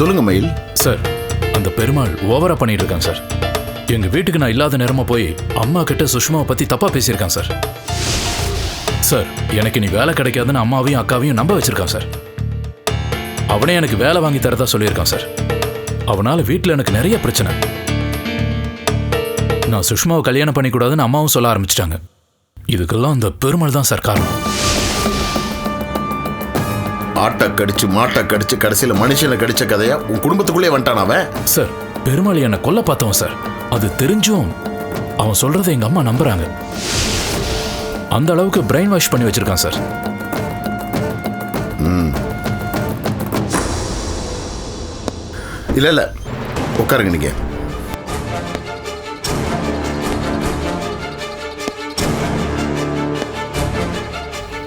சொல்லுங்க மயில். சார், அந்த பெருமாள் ஓவரா பண்ணிட்டு இருக்கான் சார். எங்க வீட்டுக்கு நான் இல்லாத நேரமா போய் அம்மா கிட்ட சுஷ்மாவை பத்தி தப்பா பேசியிருக்கான் சார். சார், எனக்கு நீ வேலை கிடைக்காதுன்னு அம்மாவையும் அக்காவையும் நம்ப வச்சிருக்கான் சார். அவனே எனக்கு வேலை வாங்கி தரதா சொல்லியிருக்கான் சார். அவனால வீட்டில் எனக்கு நிறைய பிரச்சனை. நான் சுஷ்மாவை கல்யாணம் பண்ணிக்கூடாதுன்னு அம்மாவும் சொல்ல ஆரம்பிச்சிட்டாங்க. இதுக்கெல்லாம் அந்த பெருமாள் தான் சார் காரணம். ஆட்டை கடிச்சு மாட்டை கடிச்சு கடைசியில் மனுஷனை கடிச்ச கதையா உன் குடும்பத்துக்குள்ளே வந்துட்டான் அவன். சார், பெருமாள் என்னை கொல்ல பார்த்தவன் சார். அது தெரிஞ்சும் அவன் சொல்றதை எங்க அம்மா நம்புறாங்க. அந்த அளவுக்கு பிரெயின் வாஷ் பண்ணி வச்சிருக்கான் சார். இல்ல உட்காருங்க நீங்க.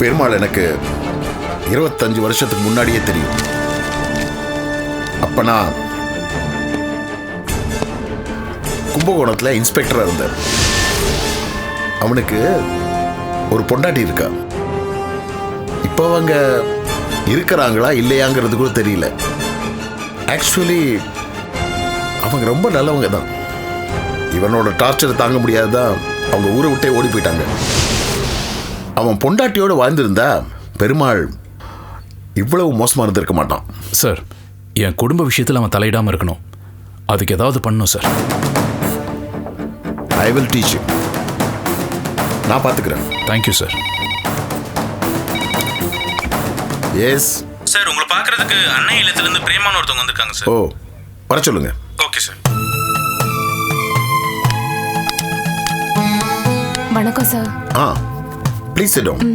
பெருமாள் எனக்கு 25 வருஷத்துக்கு முன்னாடியே தெரியும். அப்ப நான் கும்பகோணத்தில் இன்ஸ்பெக்டரா இருந்தார். அவனுக்கு ஒரு பொண்டாட்டி இருக்கா. இப்போ அவங்க இருக்கிறாங்களா இல்லையாங்கிறது கூட தெரியல. ஆக்சுவலி அவங்க ரொம்ப நல்லவங்க தான். இவனோட டார்ச்சரை தாங்க முடியாதுதான் அவங்க ஊரை விட்டே ஓடி போயிட்டாங்க. அவன் பொண்டாட்டியோடு வாழ்ந்திருந்தா பெருமாள் இவ்வளவு மோசமாக இருந்திருக்க மாட்டான். சார், என் குடும்ப விஷயத்தில் அவன் தலையிடாமல் இருக்கணும். அதுக்கு ஏதாவது பண்ணணும் sir. I will teach you. நான் பார்த்துக்கிறேன். Thank you sir. எஸ் சார், உங்களை பார்க்கறதுக்கு அன்னை இல்லத்திலிருந்து பிரேமான்னு ஒருத்தவங்க வந்திருக்காங்க சார். ஓ, வர சொல்லுங்க. Okay sir. வணக்கம் சார். Please sit down.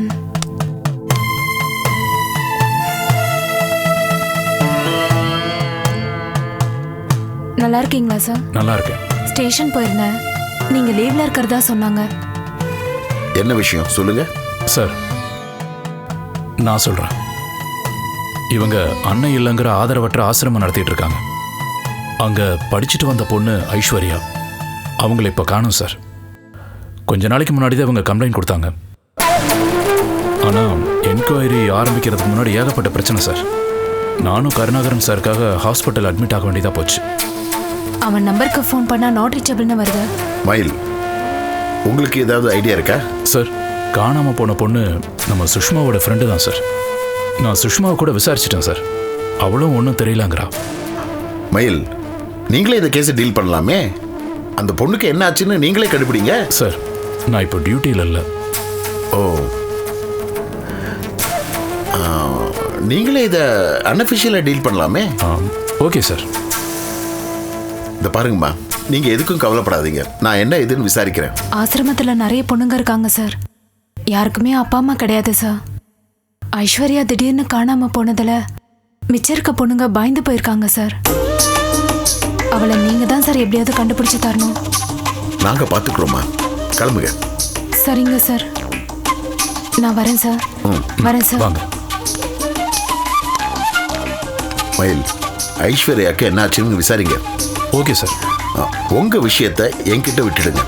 நல்லா இருக்கீங்களா சார்? நல்லா இருக்கேன். ஸ்டேஷன் போயிருந்தேன். நீங்க லீவ்ல இருக்கிறதா சொன்னாங்க. என்ன விஷயம் சொல்லுங்க. சார், நான் சொல்றேன். இவங்க அன்னை இல்லைங்கிற ஆதரவற்ற ஆசிரமம் நடத்திட்டு இருக்காங்க. அங்க படிச்சுட்டு வந்த பொண்ணு ஐஸ்வர்யா, அவங்களை இப்ப காணும் சார். கொஞ்ச நாளைக்கு முன்னாடி தான் இவங்க கம்ப்ளைண்ட் கொடுத்தாங்க. ஆனா என்கொயரி ஆரம்பிக்கிறதுக்கு முன்னாடி ஏகப்பட்ட பிரச்சனை சார். நானும் கருணாகரன் சாருக்காக ஹாஸ்பிட்டல் அட்மிட் ஆக வேண்டியதா போச்சு. அவன் நம்பருக்கு ஃபோன் பண்ணா நாட் ரீச்சபிள்னு வருது. மயில், உங்களுக்கு ஏதாவது ஐடியா இருக்கா? சார், காணாம போன பொண்ணு நம்ம சுஷ்மாவோட ஃப்ரெண்டு தான் சார். நான் சுஷ்மாவை கூட விசாரிச்சிட்டேன் சார். அவளும் ஒன்றும் தெரியலங்கிறா. மயில், நீங்களே இந்த கேஸை டீல் பண்ணலாமே. அந்த பொண்ணுக்கு என்ன ஆச்சுன்னு நீங்களே கண்டுபிடிங்க. சார், நான் இப்போ டியூட்டியில் இல்லை. ஓ, நீங்களே இதை அன்அஃபிஷியலாக டீல் பண்ணலாமே. Okay sir. இதை பாருங்கம்மா, நீங்கள் எதுக்கும் கவலைப்படாதீங்க. நான் என்ன எதுன்னு விசாரிக்கிறேன். ஆசிரமத்தில் நிறைய பொண்ணுங்க இருக்காங்க சார். யாருக்குமே அப்பா அம்மா கிடையாது சார். ஐஸ்வர்யா திடீர்னு காணாம போனதுல மிச்சம் இருக்க பொண்ணுங்க பயந்து போயிருக்காங்க சார். அவளை நீங்க தான் சார் எப்படியாவது கண்டுபிடிச்சு தரணும். நாங்கள் பார்த்துக்கிறோம்மா, கிளம்புங்க. சரிங்க சார், நான் வரேன் சார். வரேன் சார். வாங்க. மயில், ஐஸ்வர்யாக்கு என்ன ஆச்சுன்னு விசாரிங்க. Okay sir. உங்கள் விஷயத்தை என்கிட்ட விட்டுடுங்க.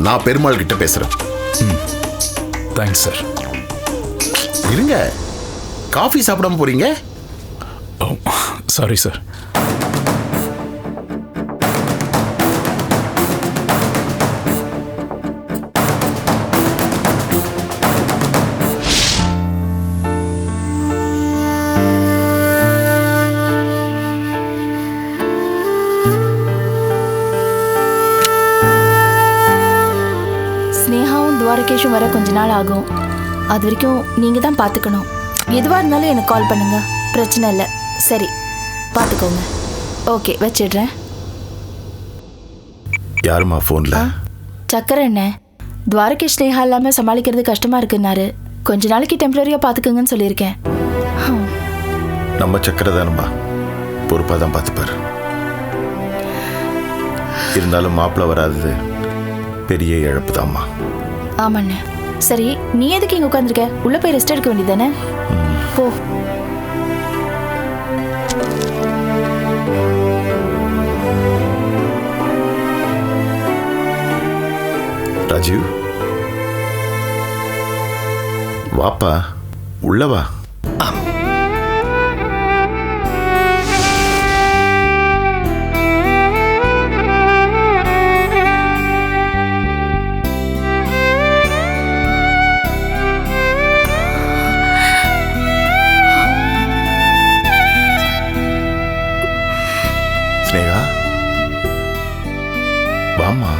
நான் பெருமாள் கிட்ட பேசுகிறேன். Thanks sir. இருங்க, காஃபி சாப்பிடாம போறீங்க? Sorry sir. ஸ்னேகாவும் துவாரகேஷும் வர கொஞ்ச நாள் ஆகும். அது வரைக்கும் நீங்கள் தான் பார்த்துக்கணும். எதுவாக இருந்தாலும் எனக்கு கால் பண்ணுங்க, பிரச்சனை இல்லை. சரி, பார்த்துக்கோங்க. ஓகே, வச்சிடுறேன். யாருமா ஃபோனில்? சக்கரை என்ன, துவாரகேஷ் ஸ்னேகா இல்லாமல் சமாளிக்கிறது கஷ்டமாக இருக்குன்னாரு. கொஞ்ச நாளைக்கு டெம்பரரியாக பார்த்துக்கோங்கன்னு சொல்லியிருக்கேன். நம்ம சக்கரை தானம்மா, பொறுப்பாக தான் பார்த்துப்பார். இருந்தாலும் மாப்பிள்ளை வராதது பெரிய இழப்பு தான்மா. ஆமாண்ணே. சரி, நீ எதுக்கு இங்கே உட்காந்துருக்க? உள்ளே போய் ரெஸ்ட் எடுக்க வேண்டியதானே? போ. ராஜீவ், வாப்பா, உள்ளவா. வாம்மா.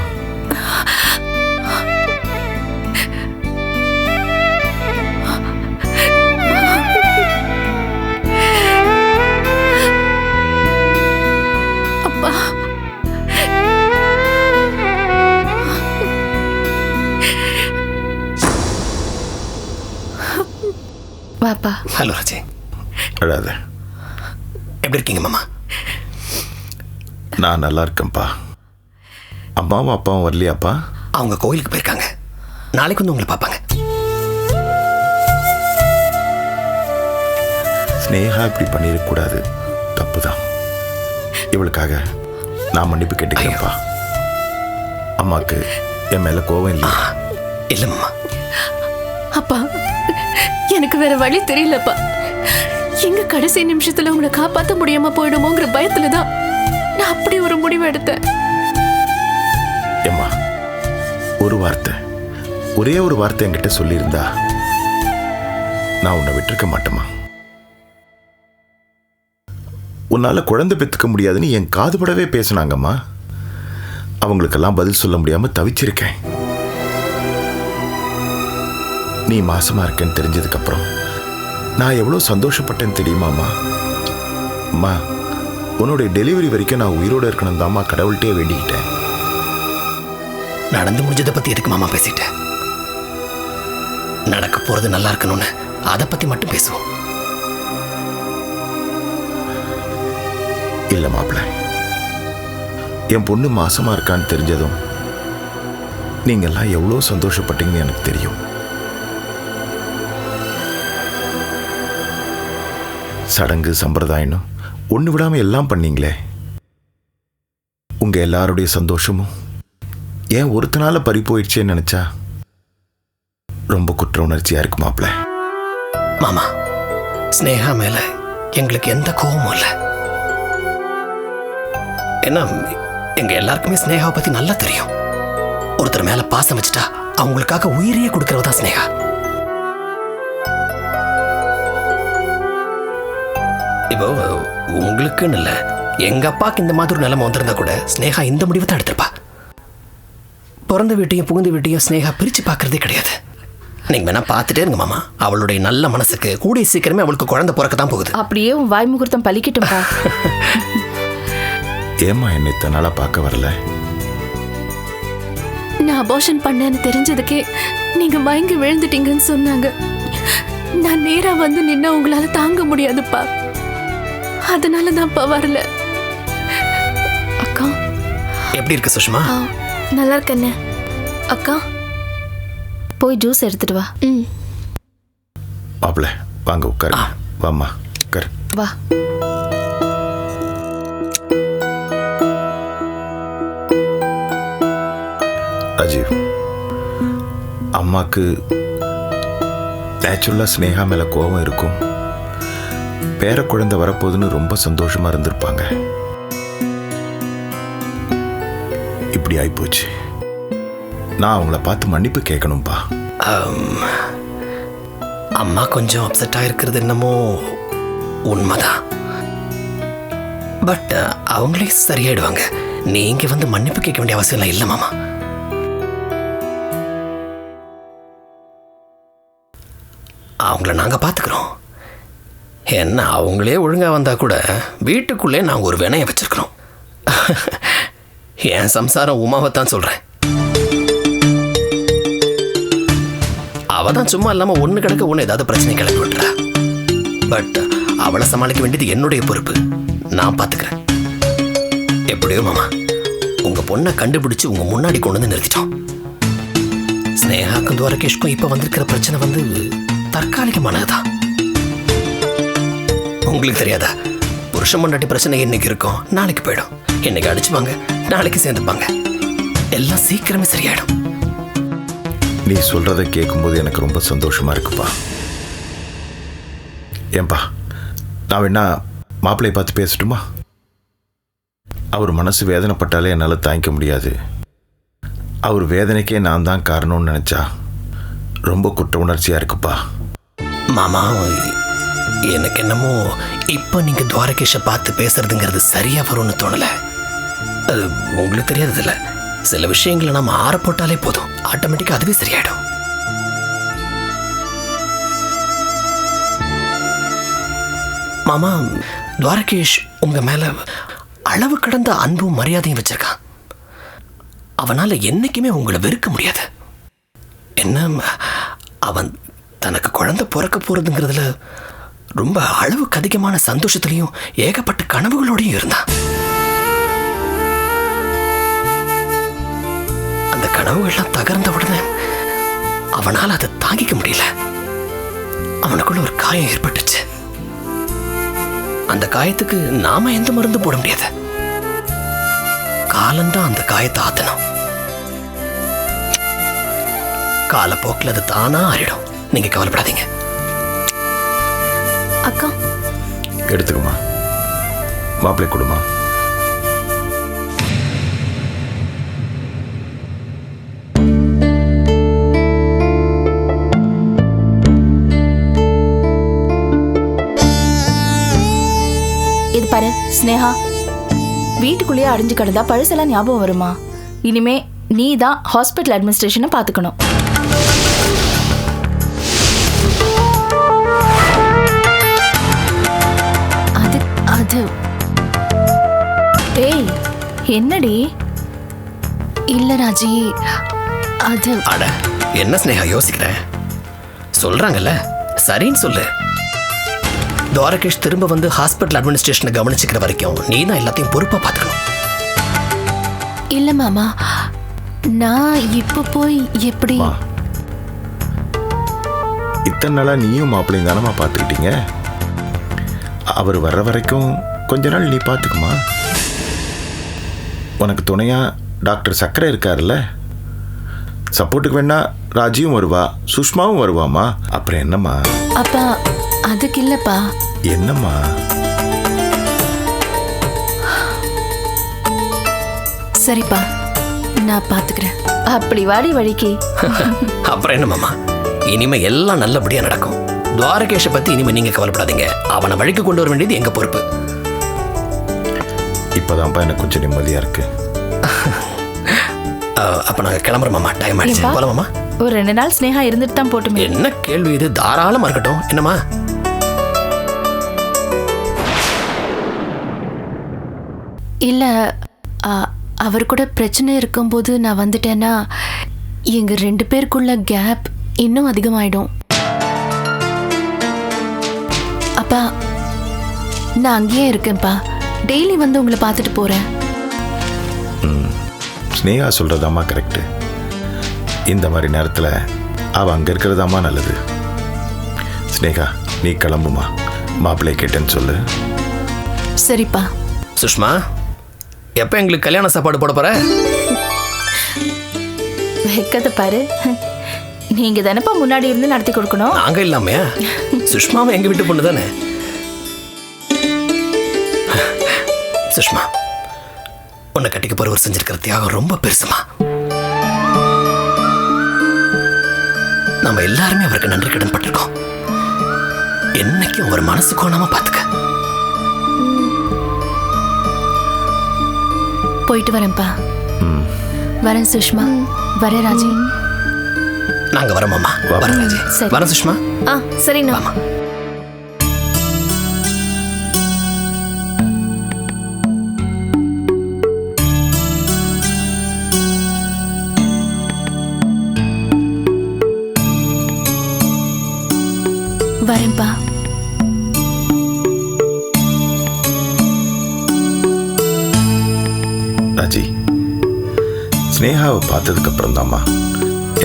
அப்பா, வாப்பா. ஹலோ ராஜி, அழாத. எப்படி இருக்கீங்க மாமா? நான் நல்லா இருக்கேன்ப்பா. அம்மாவும் அப்பாவும் வரலையாப்பா? அவங்க கோயிலுக்கு போயிருக்காங்க. நாளைக்கு வந்து உங்களை பார்ப்பாங்க. ஸ்னேகா இப்படி பண்ணிடக்கூடாது, தப்பு தான். இவளுக்காக நான் மன்னிப்பு கேட்டுக்கிறேன்ப்பா. அம்மாவுக்கு என் மேல கோவம் இல்லை. இல்லை மாமா. அப்பா, எனக்கு வேற வழி தெரியலப்பா. எங்க கடைசி நிமிஷத்துல உங்களை காப்பாற்ற முடியாம போயிடுமோங்கிற பயத்துல தான் நான் அப்படி ஒரு முடிவு எடுத்தேன். ஏம்மா, ஒரு வார்த்தை, ஒரே ஒரு வார்த்தை என்கிட்ட சொல்லியிருந்தா நான் உன்னை விட்டுருக்க மாட்டேம்மா. உன்னால குழந்தை பெற்றுக்க முடியாதுன்னு என் காதுபடவே பேசினாங்கம்மா. அவங்களுக்கெல்லாம் பதில் சொல்ல முடியாம தவிச்சிருக்கேன். நீ மாசமா இருக்கேன்னு தெரிஞ்சதுக்கு அப்புறம் நான் எவ்வளவு சந்தோஷப்பட்டேன்னு தெரியுமாம்மா? அம்மா, உன்னுடைய டெலிவரி வரைக்கும் நான் உயிரோட இருக்கணும் தாம்மா கடவுள்கிட்டே வேண்டிக்கிட்டேன். நடந்து முடிஞ்சதை பத்தி எதுக்கு மாமா பேசிட்டேன்? நடக்க போறது நல்லா இருக்கணும்னு அதை பத்தி மட்டும் பேசுவோம். இல்ல மாப்பிள்ள, என் பொண்ணு மாசமா இருக்கான்னு தெரிஞ்சதும் நீங்கெல்லாம் எவ்வளோ சந்தோஷப்பட்டீங்கன்னு எனக்கு தெரியும். சடங்கு சம்பிரதாயம் ஒன்று விடாம எல்லாம் பண்ணீங்களே. உங்க எல்லாருடைய சந்தோஷமும் ஏன் ஒருத்தனால பறி போயிடுச்சேன்னு நினைச்சா ரொம்ப குற்ற உணர்ச்சியா இருக்கு மாப்பிள்ள. மாமா, ஸ்னேகா மேல எங்களுக்கு எந்த கோபமும் இல்லை. ஏன்னா எங்க எல்லாருக்குமே ஸ்னேகாவை பத்தி நல்லா தெரியும். ஒருத்தர் மேல பாசம் வச்சுட்டா அவங்களுக்காக உயிரையே கொடுக்கறவதா ஸ்னேகா. இப்போ உங்களுக்குன்னு இல்லை, எங்க அப்பாவுக்கு இந்த மாதிரி ஒரு நிலைமை வந்திருந்தா கூட ஸ்னேகா இந்த முடிவை தான் எடுத்திருப்பா. பிறந்த வீட்டையும் புகுந்த வீட்டையும் ஸ்னேகா பிரிச்சு பார்க்கறதே கிடையாது. நீங்க வேணா பார்த்துட்டே இருங்க மாமா. அவளுடைய நல்ல மனசுக்கு கூடிய சீக்கிரமே அவளுக்கு குழந்தை பிறக்க தான் போகுது. அப்படியே உன் வாய் முகூர்த்தம் பலிக்கட்டும்பா. ஏம்மா என்னை இத்தனை நாளா பார்க்க வரல? நான் அபார்ஷன் பண்ணேன்னு தெரிஞ்சதுக்கே நீங்க மயங்கி விழுந்துட்டீங்கன்னு சொன்னாங்க. நான் நேரா வந்து நின்னா உங்களால தாங்க முடியாதுப்பா. அதனால நான் வரல. அக்கா எப்படி இருக்கு சுஷ்மா? நல்லா இருக்கண்ணே. அக்கா, போய் ஜூஸ் எடுத்துட்டு வா. மாப்பிள்ள வாங்க உட்காரு. வாம்மா உட்காரு. வா. ராஜீவ், அம்மாக்கு நேச்சுரலா ஸ்னேகா மேல கோபம் இருக்கும். பேர குழந்தை வரப்போகுதுன்னு ரொம்ப சந்தோஷமா இருந்திருப்பாங்க. இப்படி ஆயிப்போச்சு. நான் அவங்கள பார்த்து மன்னிப்பு கேட்கணும்பா. அம்மா கொஞ்சம் அப்செட்டா இருக்கிறது என்னமோ உண்மைதான். பட் அவங்களே சரியாயிடுவாங்க. நீங்க வந்து மன்னிப்பு கேட்க வேண்டிய அவசியம் இல்லை மாமா. அவங்கள நாங்க பாத்துக்கிறோம். என்ன அவங்களே ஒழுங்கா வந்தா கூட வீட்டுக்குள்ளே நாங்க ஒரு வினைய வச்சிருக்கிறோம். என் சம்சாரம் உமாவை தான் சொல்றேன். அவ தான் சும்மா இல்லாம ஒண்ணு கிடக்க ஒண்ணு ஏதாவது பிரச்சனை கிளப்பி விட்டுறா. பட் அவளை சமாளிக்க வேண்டியது என்னுடைய பொறுப்பு. நான் பாத்துக்கிறேன். எப்படியோ மாமா, உங்க பொண்ணை கண்டுபிடிச்சு உங்க முன்னாடி கொண்டு வந்து நிறுத்திட்டோம். ஸ்னேகாக்கும் துவாரகேஷ்க்கும் இப்ப வந்திருக்கிற பிரச்சனை வந்து தற்காலிகமானதுதான். உங்களுக்கு தெரியாதா, புருஷன் பொண்டாட்டி பிரச்சனை இன்னைக்கு இருக்கும், நாளைக்கு போயிடும். இன்னைக்கு அடிச்சுப்பாங்க, நாளைக்கு சேர்ந்துப்பாங்க. எல்லாம் சீக்கிரமே சரியாயிடும். நீ சொல்றதை கேட்கும்போது எனக்கு ரொம்ப சந்தோஷமா இருக்குப்பா. ஏன்பா, நான் வேணா மாப்பிள்ளையை பார்த்து பேசட்டுமா? அவர் மனசு வேதனைப்பட்டாலே என்னால் தாங்கிக்க முடியாது. அவர் வேதனைக்கே நான் தான் காரணம்னு நினைச்சா ரொம்ப குற்ற உணர்ச்சியா இருக்குப்பா. மாமா, எனக்கு என்னமோ இப்ப நீங்க துவாரகேஷை பார்த்து பேசுறதுங்கிறது சரியா வரும்னு தோணல. அது உங்களுக்கு தெரியாததில்ல, சில விஷயங்களை நம்ம ஆற போட்டாலே போதும், ஆட்டோமேட்டிக்கா அதுவே சரியாயிடும். மாமா, துவாரகேஷ் உங்க மேல அளவு கடந்த அன்பும் மரியாதையும் வச்சிருக்கான். அவனால என்னைக்குமே உங்களை வெறுக்க முடியாது. என்ன, அவன் தனக்கு குழந்தை பிறக்க போறதுங்கிறதுல ரொம்ப அளவுக்கு அதிகமான சந்தோஷத்திலையும் ஏகப்பட்ட கனவுகளோடையும் இருந்தான். அந்த கனவுகள்லாம் தகர்ந்த உடனே அவனால் அதை தாங்கிக்க முடியல. அவனுக்குள்ள ஒரு காயம் ஏற்பட்டுச்சு. அந்த காயத்துக்கு நாம எந்த மருந்து போட முடியாது. காலம்தான் அந்த காயத்தை ஆத்தணும். காலப்போக்கில் அது தானா ஆறிடும். நீங்க கவலைப்படாதீங்க. அக்கா, எடுத்துக்குமா, மாப்பிள்ளை கொடுமா. இது பாரு ஸ்னேகா, வீட்டுக்குள்ளேயே அடைஞ்சு கிடந்தா பழசெல்லாம் ஞாபகம் வருமா? இனிமே நீ தான் ஹாஸ்பிட்டல் அட்மினிஸ்ட்ரேஷனை பார்த்துக்கணும். அது ஏய், என்னடி? இல்ல ராஜி, அது அட, என்ன ஸ்னேகா யோசிக்கிறேன்? சொல்றாங்கல்ல, சரின்னு சொல்லு. துவாரகேஷ் திரும்ப வந்து ஹாஸ்பிட்டல் அட்மினிஸ்ட்ரேஷனை கவனிச்சுக்கிற வரைக்கும் நீ தான் எல்லாத்தையும் பொறுப்பா பார்த்துக்கணும். இல்ல மாமா, நான் இப்ப போய் எப்படி? மா, இத்தனை நாளா நீயும் மாப்பிள்ளையும் தானம்மா பார்த்துக்கிட்டீங்க. அவர் வர்ற வரைக்கும் கொஞ்ச நாள் நீ பார்த்துக்குமா. உனக்கு துணையா டாக்டர் சக்கரை இருக்காருல்ல, சப்போர்ட்டுக்கு வேணா ராஜியும் வருவா, சுஷ்மாவும் வருவாமா. அப்புறம் என்னம்மா? அப்பா அதுக்கு இல்லப்பா. என்னம்மா? சரிப்பா, நான் பாத்துக்கிறேன். அப்படி வாடி வழிக்கு. அப்புறம் என்ன மாமா, இனிமே எல்லாம் நல்லபடியா நடக்கும். துவாரகேஷை பத்தி இனிமே நீங்க கவலைப்படாதீங்க. அவனை வழிக்கு கொண்டு வர வேண்டியது எங்க பொறுப்பு. இப்பதான்ப்பா எனக்கு கொஞ்சம் நிம்மதியா இருக்கு. அப்ப நாங்க கிளம்புறோம் மாமா. டைம் ஆயிடுச்சு, ஏன்பா? போலாமா? ஒரு 2 நாள் ஸ்னேகா இருந்துட்டு தான் போட்டுமே. என்ன கேள்வி இது? தாராளமா இருக்கட்டும். என்னம்மா? இல்ல, அவர் கூட பிரச்சனை இருக்கும்போது நான் வந்துட்டேன்னா எங்க 2 பேருக்குள்ள கேப் இன்னும் அதிகமாயிடும். அப்பா, நான் அங்கேயே இருக்கேன்ப்பா. டெய்லி வந்து உங்களை பார்த்துட்டு போறேன். ஸ்னேகா சொல்றதாம்மா கரெக்டு. இந்த மாதிரி நேரத்தில் அவள் அங்கே இருக்கிறதாம்மா நல்லது. ஸ்னேகா, நீ கிளம்புமா, மாப்பிள்ளை கேட்டேன்னு சொல்லு. சரிப்பா. சுஷ்மா, எப்ப எங்களுக்கு கல்யாண சாப்பாடு போட போற? வெக்கத்தை பாரு. நீங்க தானப்பா முன்னாடி இருந்து நடத்தி கொடுக்கணும். நாங்க இல்லாம சுஷ்மாவும் எங்க வீட்டு பொண்ணு தானே. சுஷ்மா, உன்னை கட்டிக்க போறவர் செஞ்சிருக்கிற தியாகம் ரொம்ப பெருசுமா. நம்ம எல்லாருமே அவருக்கு நன்றி கடன் பட்டிருக்கோம். என்னைக்கும் அவர் மனசு கோணாம பாத்துக்க. போயிட்டு வரேன்ப்பா. வரேன் சுஷ்மா. வரேன் ராஜி. நாங்க வரோம் மாமா. வரோம் ராஜி. சரி. வரோம் சுஷ்மா. சரிண்ணா. வாமா. வரேன்ப்பா. ராஜி, ஸ்னேகாவை பார்த்ததுக்கு அப்புறம் தாம்மா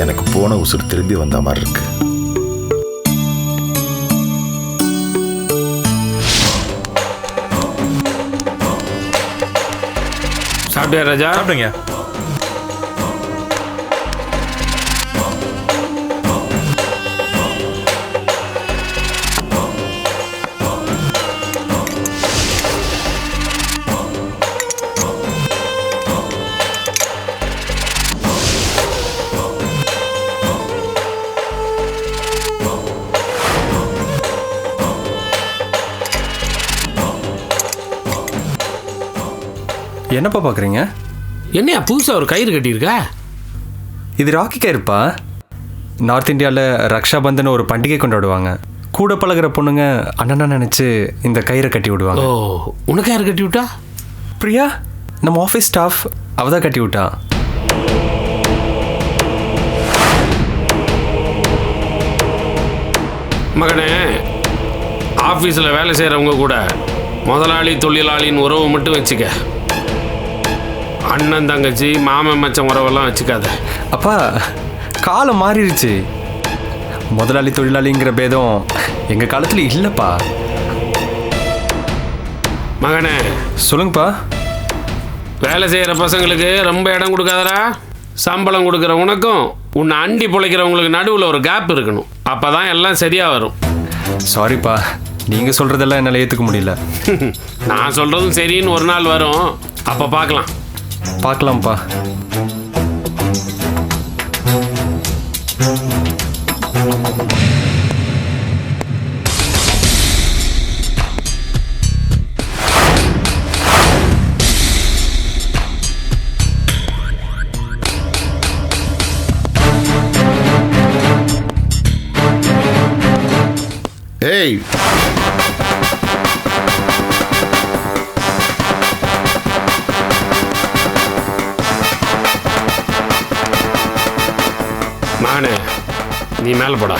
எனக்கு போன உசுறு திரும்பி வந்த மாதிரி இருக்கு. சாப்பிட்டியா ராஜா? சாப்பிடுங்க. என்னப்பா பார்க்குறீங்க? என்னையா புதுசாக ஒரு கயிறு கட்டியிருக்க? இது ராக்கி கயிறுப்பா. நார்த் இந்தியாவில் ரக்ஷாபந்தன் ஒரு பண்டிகை கொண்டாடுவாங்க. கூட பழகிற பொண்ணுங்க அண்ணனா நினச்சி இந்த கயிறை கட்டி விடுவாங்க. ஓ, உனக்கு யார் கட்டி விட்டா? பிரியா, நம்ம ஆஃபீஸ் ஸ்டாஃப், அவ தான் கட்டி விட்டா. மகனே, ஆஃபீஸில் வேலை செய்கிறவங்க கூட முதலாளி தொழிலாளின்னு உறவு மட்டும் வச்சுக்க. அண்ணன் தங்கச்சி மாமன் மச்சம் உறவெல்லாம் வச்சுக்காத. அப்பா, காலம் மாறிடுச்சு. முதலாளி தொழிலாளிங்கிற பேதம் எங்கள் காலத்தில் இல்லைப்பா. மகனே, சொல்லுங்கப்பா. வேலை செய்கிற பசங்களுக்கு ரொம்ப இடம் கொடுக்காதடா. சம்பளம் கொடுக்குற உனக்கும் உன்னை அண்டி பிழைக்கிறவங்களுக்கு நடுவில் ஒரு கேப் இருக்கணும். அப்போ தான் எல்லாம் சரியாக வரும். சாரிப்பா, நீங்கள் சொல்கிறதெல்லாம் என்னால் ஏற்றுக்க முடியல. நான் சொல்கிறதும் சரின்னு ஒரு நாள் வரும், அப்போ பார்க்கலாம். பார்க்கலாம்ப்பா. ஏய், மகனே, நீ மேலே போடா.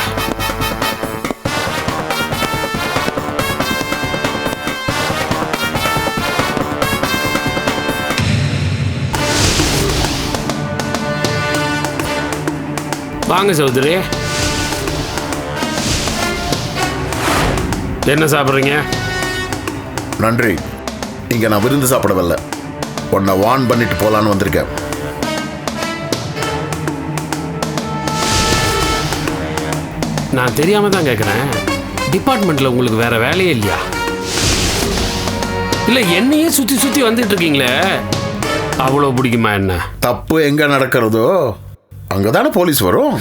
வாங்க சௌத்ரி. என்ன சாப்பிட்றீங்க? நன்றி. இங்கே நான் விருந்து சாப்பிட வரல, உன்னை வான் பண்ணிட்டு போகலான்னு வந்திருக்கேன். நான் தெரியாம தான் கேட்குறேன். டிபார்ட்மெண்ட்டில் உங்களுக்கு வேற வேலையே இல்லையா? இல்லை என்னையே சுற்றி சுற்றி வந்துட்டு இருக்கீங்களே, அவ்வளோ பிடிக்குமா என்ன? தப்பு எங்கே நடக்கிறதோ அங்கே தானே போலீஸ் வரும்.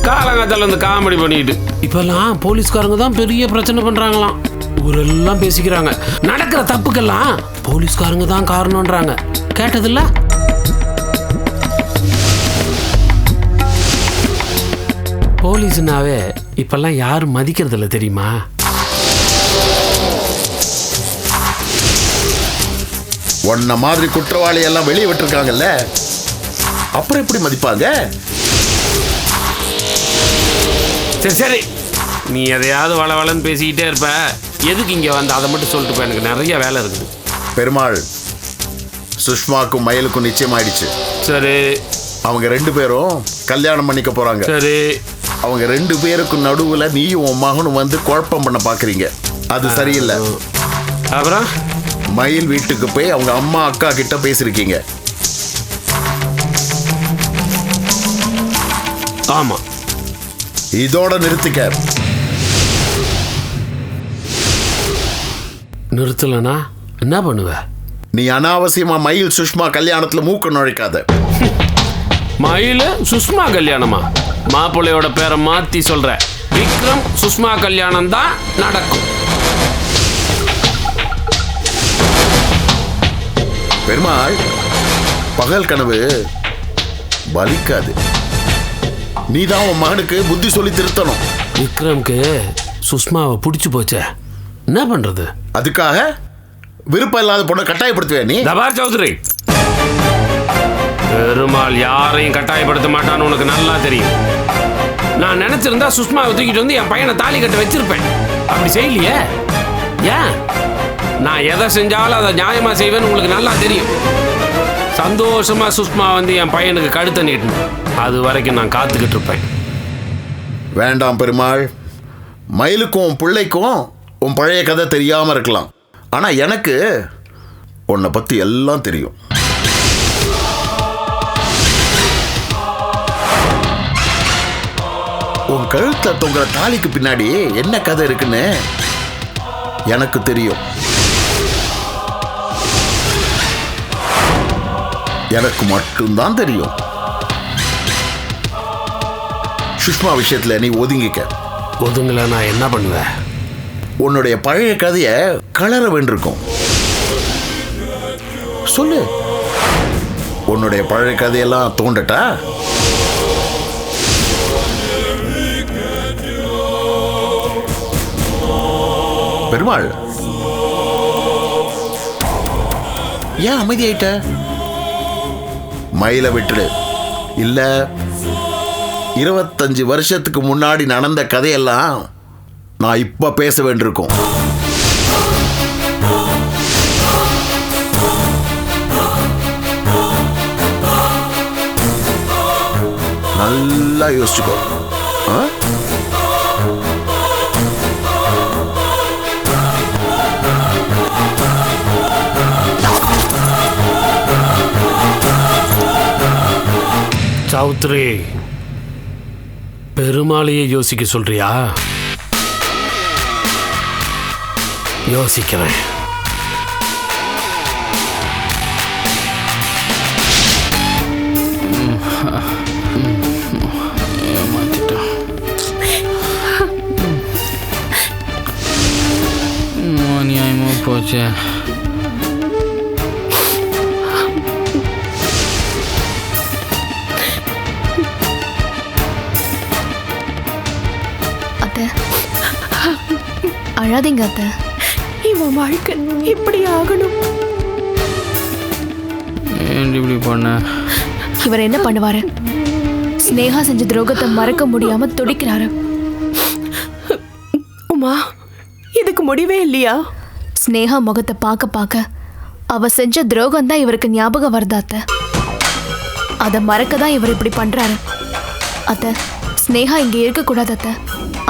காலங்காத்தால வந்து காமெடி பண்ணிக்கிட்டு இப்பெல்லாம் போலீஸ்காரங்க தான் பெரிய பிரச்சனை பண்றாங்களாம். ஊரெல்லாம் பேசிக்கிறாங்க. நடக்கிற தப்புக்கெல்லாம் போலீஸ்காரங்க தான் காரணம்ன்றாங்க. கேட்டதில்ல? போலீஸ்னாவே இப்பெல்லாம் யாரும் மதிக்கிறது இல்லை தெரியுமா? உன்ன மாதிரி குற்றவாளி எல்லாம் வெளியே விட்டுருக்காங்கல்ல, அப்புறம் எப்படி மதிப்பாங்க? சரி சரி, நீ எதையாவது வளவளன்னு பேசிக்கிட்டே இருப்ப. எதுக்கு இங்கே வந்து அதை மட்டும் சொல்லிட்டு போ, எனக்கு நிறைய வேலை இருக்குது. பெருமாள், சுஷ்மாக்கும் மயிலுக்கும் நிச்சயமாயிடுச்சு. சரி. அவங்க 2 பேரும் கல்யாணம் பண்ணிக்க போறாங்க. சரி. அவங்க 2 பேருக்கும் நடுவுல நீயும் உன் மகனும் வந்து குழப்பம் பண்ண பாக்குறீங்க. அது சரியில்லை. அப்புறம் மயில் வீட்டுக்கு போய் அவங்க அம்மா அக்கா கிட்ட பேசிருக்கீங்க. ஆமா. இதோட நிறுத்திக்க. நிறுத்தலனா என்ன பண்ணுவ? நீ அனாவசியமா மயில் சுஷ்மா கல்யாணத்துல மூக்க நுழைக்காத. மயில் சுஷ்மா கல்யாணமா? மாப்பிள்ளையோட பேரை மாத்தி சொல்ற. விக்ரம் சுஷ்மா கல்யாணம் தான் நடக்கும். பெருமாள், பகல் கனவு பலிக்காது. நீதான் உன் மகனுக்கு புத்தி சொல்லி திருத்தணும். விக்ரம்க்கு சுஷ்மாவை பிடிச்சு போச்சே, என்ன பண்றது? அதுக்காக விருப்பம் இல்லாத பொண்ணை கட்டாயப்படுத்துவே நீ? தபார் சௌத்ரி, பெருமாள் யாரையும் கட்டாயப்படுத்த மாட்டான்னு உனக்கு நல்லா தெரியும். நான் நினைச்சிருந்தா சுஷ்மாவை தூக்கிட்டு வந்து என் பையனை தாலி கட்ட வச்சிருப்பேன். அப்படி செய்யலையே. ஏன்? நான் எதை செஞ்சாலும் அதை நியாயமா செய்வேன்னு உங்களுக்கு நல்லா தெரியும். சந்தோஷமா சுஷ்மா வந்து என் பையனுக்கு கழுத்தை நீட்டணும். அது வரைக்கும் நான் காத்துக்கிட்டு இருப்பேன். வேண்டாம் பெருமாள். மயிலுக்கும் உன் பிள்ளைக்கும் உன் பழைய கதை தெரியாம இருக்கலாம், ஆனா எனக்கு உன்னை பத்தி எல்லாம் தெரியும். உன் கழுத்துல தொங்குற தாலிக்கு பின்னாடி என்ன கதை இருக்குன்னு எனக்கு தெரியும். எனக்கு மட்டும்தான் தெரியும். சுஷ்மா விஷயத்துல நீ ஒதுங்கிக்க. ஒதுங்கல நான் என்ன பண்ணுவேன்? உன்னுடைய பழைய கதையை கலர வேண்டியிருக்கும். சொல்லு, உன்னுடைய பழைய கதையெல்லாம் தோண்டட்டா? பெருமாள், ஏன் அமைதியாயிட்ட? மயில விட்டுடு. இல்ல 25 வருஷத்துக்கு முன்னாடி நடந்த கதையெல்லாம் நான் இப்ப பேச வேண்டியிருக்கும். நல்லா யோசிச்சுக்கோ. சௌத்ரி, பெருமாளையே யோசிக்க சொல்றியா? யோசிக்கிறேன். நியாயமா போச்சு. அத்தை, அழாதீங்க அத்தை. இவன் வாழ்க்கை இப்படி ஆகணும். ஏன் இப்படி பண்ண? இவர் என்ன பண்ணுவாரு? ஸ்னேகா செஞ்ச துரோகத்தை மறக்க முடியாம துடிக்கிறாரு. உமா, இதுக்கு முடிவே இல்லையா? ஸ்னேகா முகத்தை பார்க்க பார்க்க அவ செஞ்ச துரோகம் தான் இவருக்கு ஞாபகம் வருது அத்தை. அதை மறக்க தான் இவர் இப்படி பண்றாரு. அத்தை, ஸ்னேகா இங்க இருக்க கூடாது அத்தை.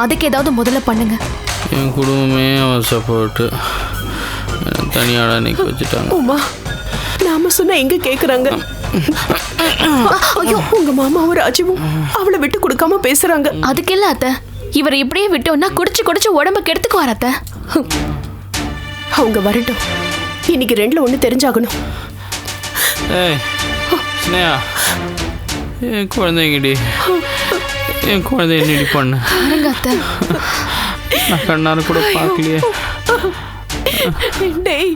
அதுக்கு ஏதாவது முதல்ல பண்ணுங்க. என் குடும்பமே அவசப்பட்டு தனியாட நிக்க வச்சுட்டாங்க. உமா, நாம சொன்ன எங்க கேக்குறாங்க? ஐயோ, உங்க மாமாவும் ராஜுவும் அவளை விட்டு கொடுக்காம பேசுறாங்க. அதுக்கு இல்ல அத்தை, இவரை இப்படியே விட்டோம்னா குடிச்சு குடிச்சு உடம்ப கெடுத்துக்குவார் அத்தை. அவங்க வரட்டும். இன்னைக்கு 2ல 1 தெரிஞ்சாகணும். ஏய் ஸ்னேகா, என் குழந்தைங்கடி, என் குழந்தை என்னடி பண்ண? பாருங்க அத்தை, நான் கண்ணார கூட பார்க்கலையே. டேய்,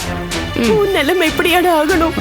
உன் நிலைமை எப்படியாட ஆகணும்?